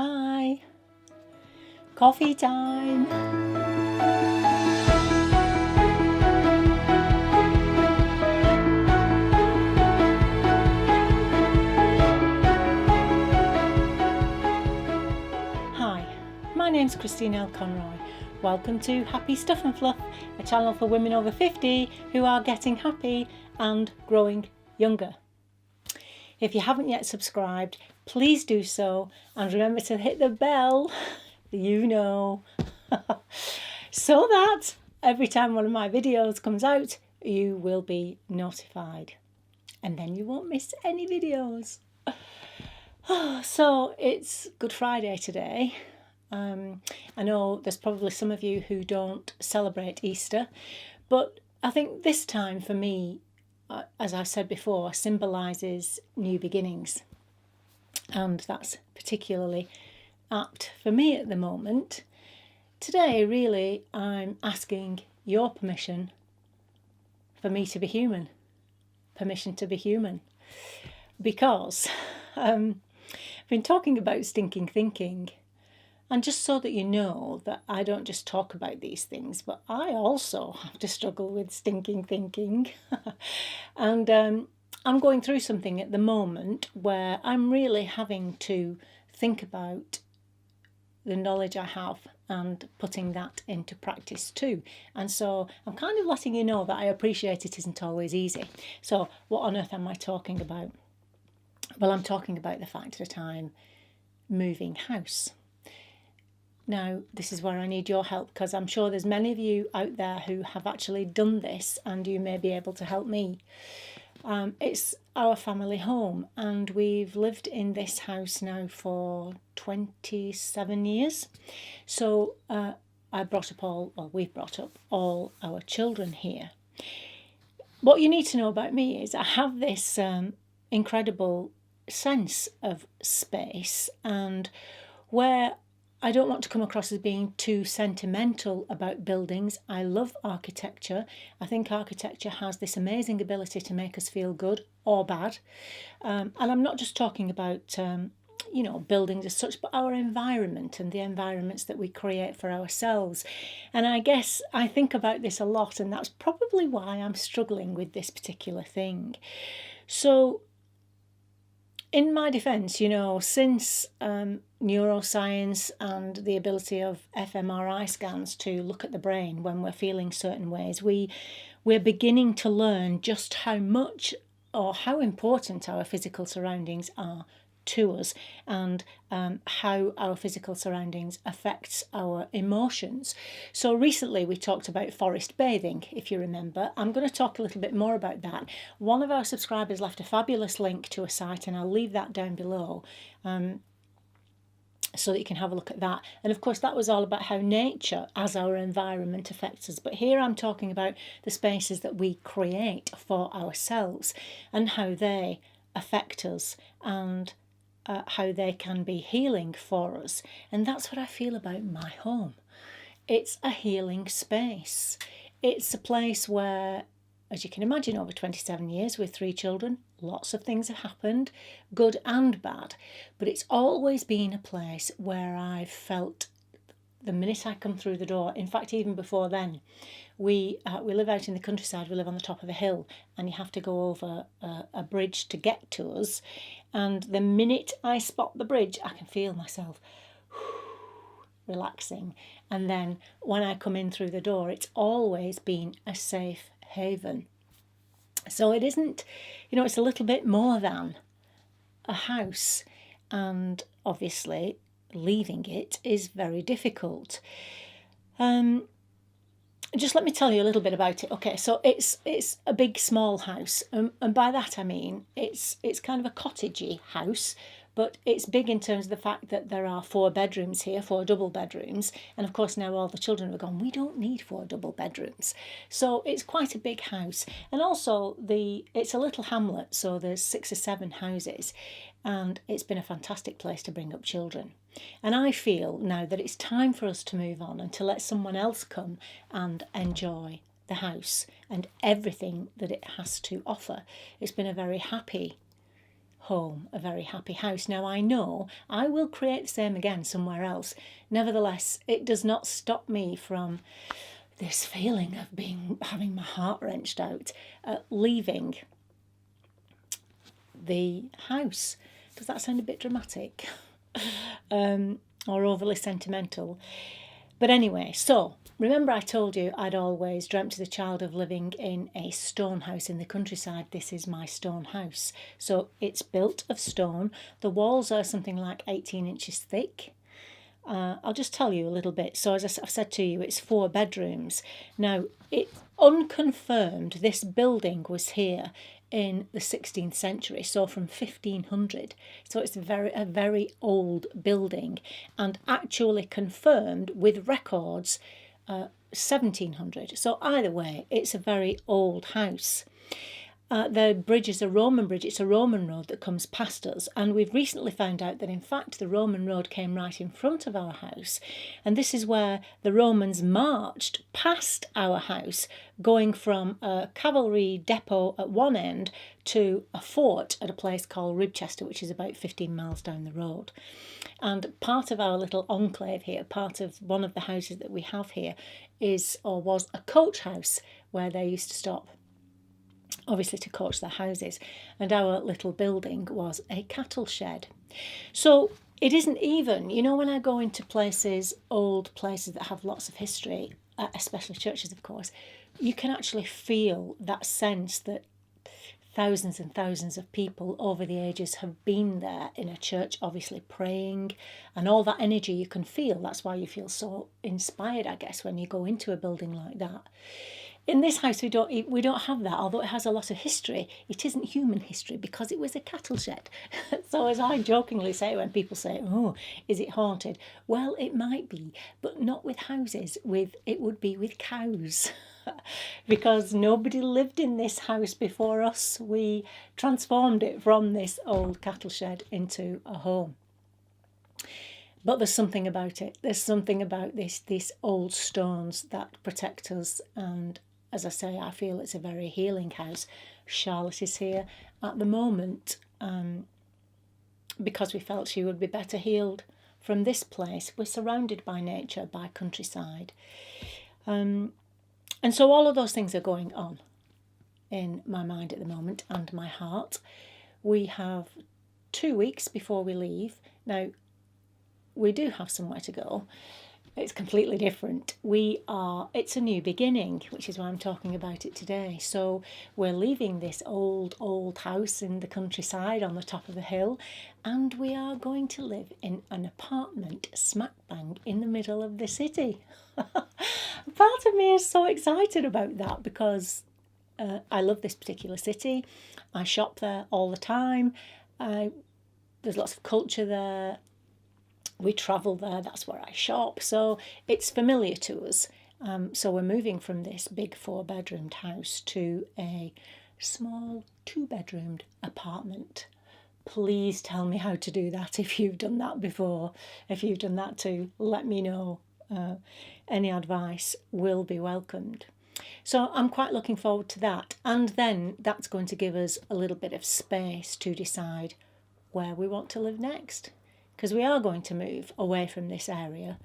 Hi, coffee time. Hi, my name's Christine L. Conroy. Welcome to Happy Stuff and Fluff, a channel for women over 50 who are getting happy and growing younger. If you haven't yet subscribed, please do so, and remember to hit the bell, so that every time one of my videos comes out, you will be notified, and then you won't miss any videos. So it's Good Friday today. I know there's probably some of you who don't celebrate Easter, but I think this time for me, as I said before, symbolises new beginnings. And that's particularly apt for me at the moment. Today, really, I'm asking your permission for me to be human. Permission to be human. Because I've been talking about stinking thinking. And just so that you know that I don't just talk about these things, but I also have to struggle with stinking thinking. And I'm going through something at the moment where I'm really having to think about the knowledge I have and putting that into practice too. And so I'm kind of letting you know that I appreciate it isn't always easy. So what on earth am I talking about? Well, I'm talking about the fact that I'm moving house. Now, this is where I need your help, because I'm sure there's many of you out there who have actually done this and you may be able to help me. It's our family home, and we've lived in this house now for 27 years. So we've brought up all our children here. What you need to know about me is I have this incredible sense of space, and where I don't want to come across as being too sentimental about buildings. I love architecture. I think architecture has this amazing ability to make us feel good or bad. And I'm not just talking about, buildings as such, but our environment and the environments that we create for ourselves. And I guess I think about this a lot, and that's probably why I'm struggling with this particular thing. So, in my defence, since neuroscience and the ability of fMRI scans to look at the brain when we're feeling certain ways, we're beginning to learn just how much or how important our physical surroundings are to us, and how our physical surroundings affects our emotions. So recently we talked about forest bathing, if you remember. I'm going to talk a little bit more about that. One of our subscribers left a fabulous link to a site, and I'll leave that down below so that you can have a look at that. And of course that was all about how nature as our environment affects us, but here I'm talking about the spaces that we create for ourselves and how they affect us, and how they can be healing for us. And that's what I feel about my home. It's a healing space. It's a place where, as you can imagine, over 27 years with 3 children, lots of things have happened, good and bad. But it's always been a place where I've felt the minute I come through the door, in fact, even before then, we live out in the countryside. We live on the top of a hill, and you have to go over a bridge to get to us. And the minute I spot the bridge, I can feel myself relaxing. And then when I come in through the door, it's always been a safe haven. So it isn't, it's a little bit more than a house. And obviously, leaving it is very difficult. Just let me tell you a little bit about it. Okay, so it's a big small house, and by that I mean it's kind of a cottagey house, but it's big in terms of the fact that there are 4 bedrooms here, 4 double bedrooms, and of course now all the children have gone, we don't need 4 double bedrooms. So it's quite a big house, and also it's a little hamlet, so there's 6 or 7 houses, and it's been a fantastic place to bring up children. And I feel now that it's time for us to move on and to let someone else come and enjoy the house and everything that it has to offer. It's been a very happy home, a very happy house. Now I know I will create the same again somewhere else. Nevertheless, it does not stop me from this feeling of having my heart wrenched out at leaving the house. Does that sound a bit dramatic? Or overly sentimental? But anyway, so remember I told you I'd always dreamt as a child of living in a stone house in the countryside. This is my stone house. So it's built of stone. The walls are something like 18 inches thick. I'll just tell you a little bit. So as I've said to you, it's 4 bedrooms. Now, it's unconfirmed this building was here in the 16th century, so from 1500. So it's a very old building, and actually confirmed with records 1700. So either way, it's a very old house. The bridge is a Roman bridge. It's a Roman road that comes past us, and we've recently found out that in fact the Roman road came right in front of our house, and this is where the Romans marched past our house, going from a cavalry depot at one end to a fort at a place called Ribchester, which is about 15 miles down the road. And part of our little enclave here, part of one of the houses that we have here, was a coach house where they used to stop, obviously to coach their houses, and our little building was a cattle shed. So it isn't even, when I go into old places that have lots of history, especially churches of course, you can actually feel that sense that thousands and thousands of people over the ages have been there in a church, obviously praying, and all that energy you can feel. That's why you feel so inspired, I guess, when you go into a building like that. In this house, we don't have that, although it has a lot of history. It isn't human history because it was a cattle shed. So as I jokingly say when people say, oh, is it haunted? Well, it might be, but not with houses. It would be with cows. Because nobody lived in this house before us. We transformed it from this old cattle shed into a home. But there's something about it. There's something about these old stones that protect us, and as I say, I feel it's a very healing house. Charlotte is here at the moment because we felt she would be better healed from this place. We're surrounded by nature, by countryside. And so all of those things are going on in my mind at the moment and my heart. We have 2 weeks before we leave. Now, we do have somewhere to go. It's completely different. It's a new beginning, which is why I'm talking about it today. So we're leaving this old house in the countryside on the top of the hill, and we are going to live in an apartment smack bang in the middle of the city. Part of me is so excited about that because I love this particular city. I shop there all the time. There's lots of culture there. We travel there, that's where I shop, so it's familiar to us. So we're moving from this big 4-bedroomed house to a small 2-bedroomed apartment. Please tell me how to do that if you've done that before. If you've done that too, let me know. Any advice will be welcomed. So I'm quite looking forward to that. And then that's going to give us a little bit of space to decide where we want to live next. Because we are going to move away from this area,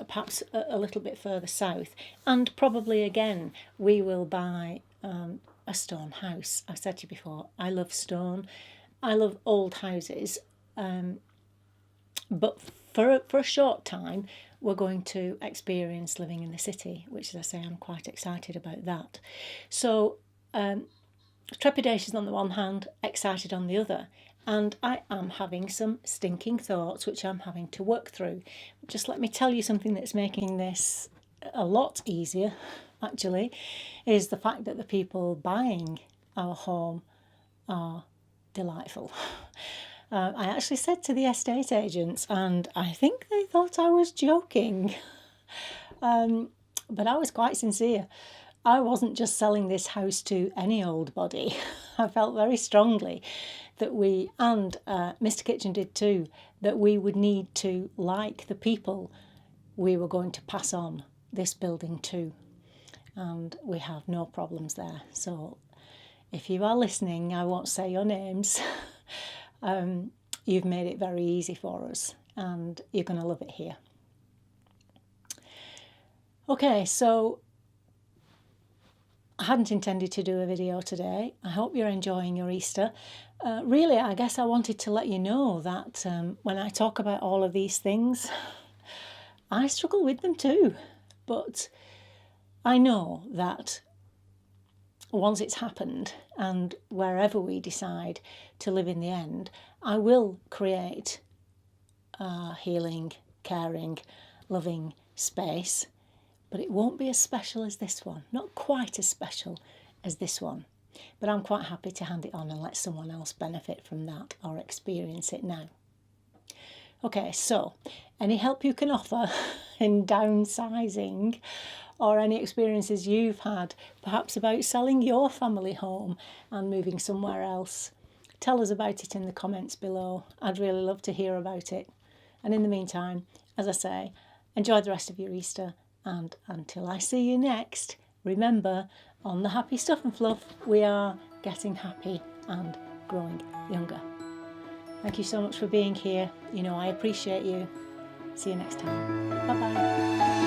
perhaps a little bit further south. And probably again, we will buy a stone house. I've said to you before, I love stone. I love old houses. But for a short time, we're going to experience living in the city, which, as I say, I'm quite excited about that. So trepidation on the one hand, excited on the other. And I am having some stinking thoughts which I'm having to work through. Just let me tell you something that's making this a lot easier, actually, is the fact that the people buying our home are delightful. I actually said to the estate agents, and I think they thought I was joking, but I was quite sincere. I wasn't just selling this house to any old body. I felt very strongly that we, and Mr. Kitchen did too, that we would need to like the people we were going to pass on this building to. And we have no problems there. So if you are listening, I won't say your names. You've made it very easy for us, and you're going to love it here. Okay, so I hadn't intended to do a video today. I hope you're enjoying your Easter. Really, I guess I wanted to let you know that when I talk about all of these things, I struggle with them too. But I know that once it's happened, and wherever we decide to live in the end, I will create a healing, caring, loving space. But it won't be as special as this one. Not quite as special as this one. But I'm quite happy to hand it on and let someone else benefit from that or experience it now. Okay, so any help you can offer in downsizing, or any experiences you've had, perhaps about selling your family home and moving somewhere else, tell us about it in the comments below. I'd really love to hear about it. And in the meantime, as I say, enjoy the rest of your Easter. And until I see you next, remember, on the Happy Stuff and Fluff, we are getting happy and growing younger. Thank you so much for being here. You know I appreciate you. See you next time. Bye-bye.